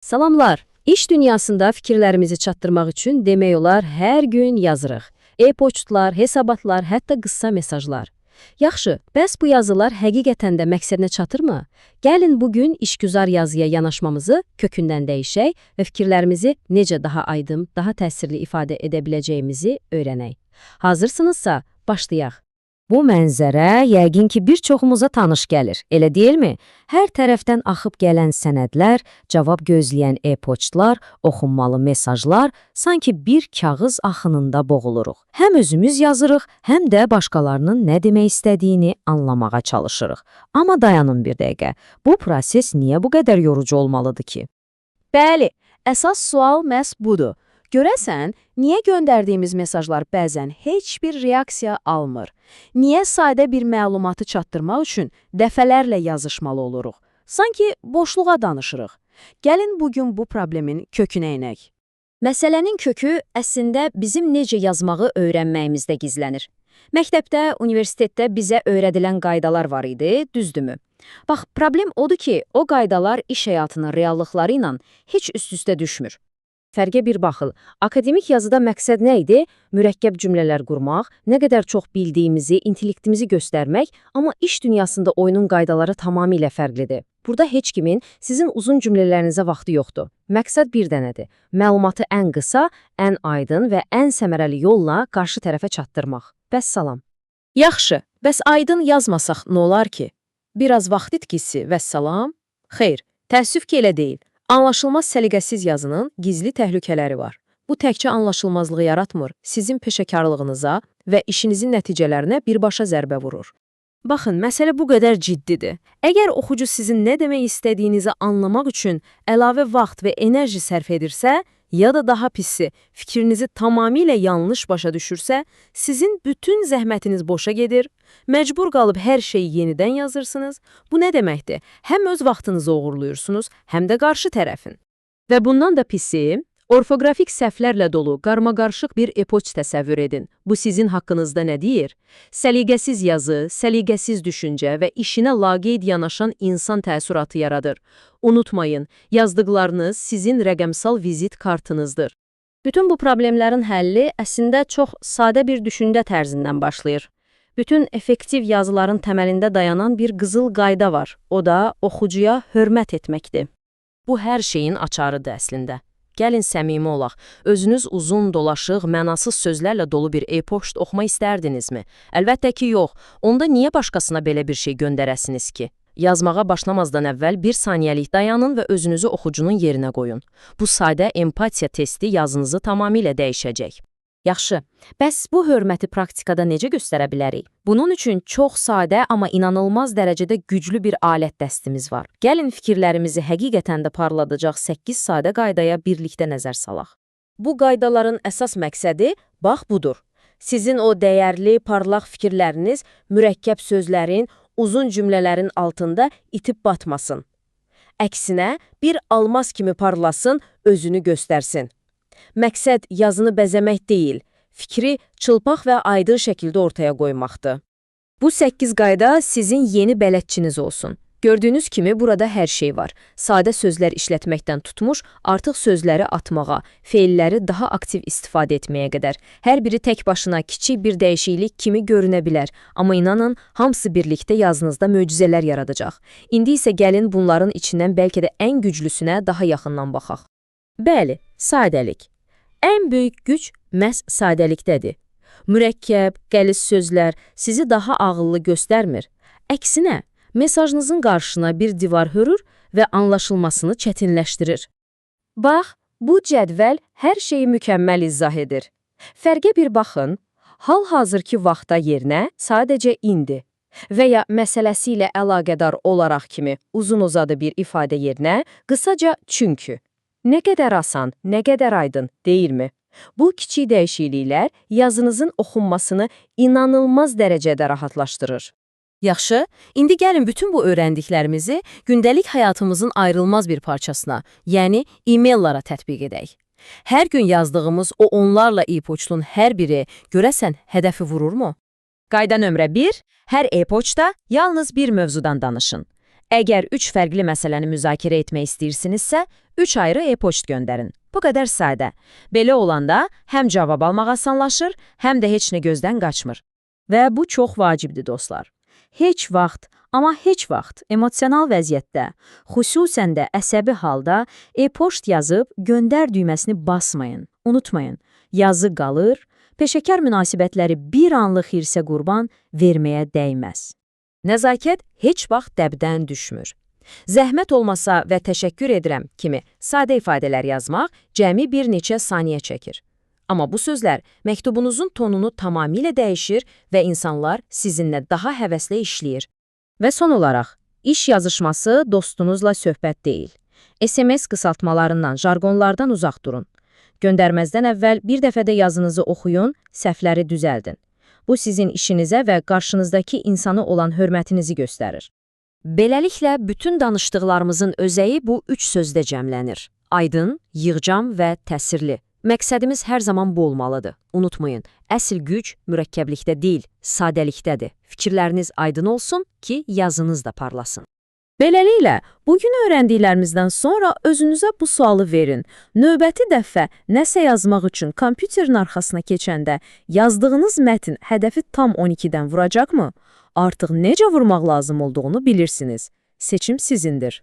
Salamlar. İş dünyasında fikirlərimizi çatdırmaq üçün demək olar hər gün yazırıq. E-poçtlar, hesabatlar, hətta qısa mesajlar. Yaxşı, bəs bu yazılar həqiqətən də məqsədinə çatırmı? Gəlin bugün işgüzar yazıya yanaşmamızı kökündən dəyişək və fikirlərimizi necə daha aydın, daha təsirli ifadə edə biləcəyimizi öyrənək. Hazırsınızsa, başlayaq. Bu mənzərə yəqin ki, bir çoxumuza tanış gəlir, elə deyilmi? Hər tərəfdən axıb gələn sənədlər, cavab gözləyən e-poçtlar, oxunmalı mesajlar, sanki bir kağız axınında boğuluruq. Həm özümüz yazırıq, həm də başqalarının nə demək istədiyini anlamağa çalışırıq. Amma dayanın bir dəqiqə, bu proses niyə bu qədər yorucu olmalıdır ki? Bəli, əsas sual məhz budur. Görəsən, niyə göndərdiyimiz mesajlar bəzən heç bir reaksiya almır? Niyə sadə bir məlumatı çatdırmaq üçün dəfələrlə yazışmalı oluruq? Sanki boşluğa danışırıq. Gəlin bugün bu problemin kökünə inək. Məsələnin kökü əslində bizim necə yazmağı öyrənməyimizdə gizlənir. Məktəbdə, universitetdə bizə öyrədilən qaydalar var idi, düzdürmü? Bax, problem odur ki, o qaydalar iş həyatının reallıqları ilə heç üst-üstə düşmür. Fərqə bir baxıl. Akademik yazıda məqsəd nə idi? Mürəkkəb cümlələr qurmaq, nə qədər çox bildiyimizi, intellektimizi göstərmək, amma iş dünyasında oyunun qaydaları tamamilə fərqlidir. Burada heç kimin sizin uzun cümlələrinizə vaxtı yoxdur. Məqsəd bir dənədir. Məlumatı ən qısa, ən aydın və ən səmərəli yolla qarşı tərəfə çatdırmaq. Bəs salam. Yaxşı, bəs aydın yazmasaq nə olar ki? Biraz vaxt itkisi və salam? Xeyr, təəssüf ki, elə deyil. Anlaşılmaz səliqəsiz yazının gizli təhlükələri var. Bu təkcə anlaşılmazlığı yaratmır, sizin peşəkarlığınıza və işinizin nəticələrinə birbaşa zərbə vurur. Baxın, məsələ bu qədər ciddidir. Əgər oxucu sizin nə demək istədiyinizi anlamaq üçün əlavə vaxt və enerji sərf edirsə, ya da daha pisi, fikrinizi tamamilə yanlış başa düşürsə, sizin bütün zəhmətiniz boşa gedir, məcbur qalıb hər şeyi yenidən yazırsınız. Bu nə deməkdir? Həm öz vaxtınızı oğurluyursunuz, həm də qarşı tərəfin. Və bundan da pisi, orfoqrafik səhvlərlə dolu, qarmaqarışıq bir e-poçt təsəvvür edin. Bu sizin haqqınızda nə deyir? Səliqəsiz yazı, səliqəsiz düşüncə və işinə laqeyd yanaşan insan təəssüratı yaradır. Unutmayın, yazdıqlarınız sizin rəqəmsal vizit kartınızdır. Bütün bu problemlərin həlli əslində çox sadə bir düşüncə tərzindən başlayır. Bütün effektiv yazıların təməlində dayanan bir qızıl qayda var. O da oxucuya hörmət etməkdir. Bu hər şeyin açarıdır əslində. Gəlin səmimi olaq. Özünüz uzun, dolaşıq, mənasız sözlərlə dolu bir e-poçt oxumaq istərdinizmi? Əlbəttə ki, yox. Onda niyə başqasına belə bir şey göndərəsiniz ki? Yazmağa başlamazdan əvvəl bir saniyəlik dayanın və özünüzü oxucunun yerinə qoyun. Bu sadə empatiya testi yazınızı tamamilə dəyişəcək. Yaxşı, bəs bu hörməti praktikada necə göstərə bilərik? Bunun üçün çox sadə, amma inanılmaz dərəcədə güclü bir alət dəstimiz var. Gəlin fikirlərimizi həqiqətən də parladacaq 8 sadə qaydaya birlikdə nəzər salaq. Bu qaydaların əsas məqsədi bax budur. Sizin o dəyərli, parlaq fikirləriniz mürəkkəb sözlərin, uzun cümlələrin altında itib batmasın. Əksinə, bir almaz kimi parlasın, özünü göstərsin. Məqsəd yazını bəzəmək deyil, fikri çılpaq və aydın şəkildə ortaya qoymaqdır. Bu 8 qayda sizin yeni bələdçiniz olsun. Gördüyünüz kimi burada hər şey var. Sadə sözlər işlətməkdən tutmuş, artıq sözləri atmağa, feilləri daha aktiv istifadə etməyə qədər. Hər biri tək başına kiçik bir dəyişiklik kimi görünə bilər, amma inanın, hamısı birlikdə yazınızda möcüzələr yaradacaq. İndi isə gəlin bunların içindən bəlkə də ən güclüsünə daha yaxından baxaq. Bəli, sadəlik. Ən böyük güc məhz sadəlikdədir. Mürəkkəb, qəliz sözlər sizi daha ağıllı göstərmir. Əksinə, mesajınızın qarşısına bir divar hörür və anlaşılmasını çətinləşdirir. Bax, bu cədvəl hər şeyi mükəmməl izah edir. Fərqə bir baxın, hal-hazırki vaxta yerinə sadəcə indi və ya məsələsi ilə əlaqədar olaraq kimi uzun-uzadı bir ifadə yerinə qısaca çünki. Nə qədər asan, nə qədər aydın, deyilmi? Bu kiçik dəyişikliklər yazınızın oxunmasını inanılmaz dərəcədə rahatlaşdırır. Yaxşı, indi gəlin bütün bu öyrəndiklərimizi gündəlik həyatımızın ayrılmaz bir parçasına, yəni e-maillara tətbiq edək. Hər gün yazdığımız o onlarla e-poçtun hər biri görəsən hədəfi vururmu? Qayda nömrə 1, hər e-poçta yalnız bir mövzudan danışın. Əgər 3 fərqli məsələni müzakirə etmək istəyirsinizsə, 3 ayrı e-poçt göndərin. Bu qədər sadə. Belə olanda həm cavab almaq asanlaşır, həm də heç nə gözdən qaçmır. Və bu çox vacibdir dostlar. Heç vaxt, amma heç vaxt emosional vəziyyətdə, xüsusən də əsəbi halda e-poçt yazıb göndər düyməsini basmayın. Unutmayın, yazı qalır, peşəkar münasibətləri bir anlıq hirsə qurban verməyə dəyməz. Nəzakət heç vaxt dəbdən düşmür. Zəhmət olmasa və təşəkkür edirəm kimi sadə ifadələr yazmaq cəmi bir neçə saniyə çəkir. Amma bu sözlər məktubunuzun tonunu tamamilə dəyişir və insanlar sizinlə daha həvəslə işləyir. Və son olaraq, iş yazışması dostunuzla söhbət deyil. SMS qısaltmalarından, jargonlardan uzaq durun. Göndərməzdən əvvəl bir dəfə də yazınızı oxuyun, səhvləri düzəldin. Bu sizin işinizə və qarşınızdakı insanı olan hörmətinizi göstərir. Beləliklə, bütün danışdıqlarımızın özəyi bu 3 sözdə cəmlənir. Aydın, yığcam və təsirli. Məqsədimiz hər zaman bu olmalıdır. Unutmayın, əsl güc mürəkkəblikdə deyil, sadəlikdədir. Fikirləriniz aydın olsun ki, yazınız da parlasın. Beləliklə, bugün öyrəndiklərimizdən sonra özünüzə bu sualı verin. Növbəti dəfə nəsə yazmaq üçün kompüterin arxasına keçəndə yazdığınız mətn hədəfi tam 12-dən vuracaqmı? Artıq necə vurmaq lazım olduğunu bilirsiniz. Seçim sizindir.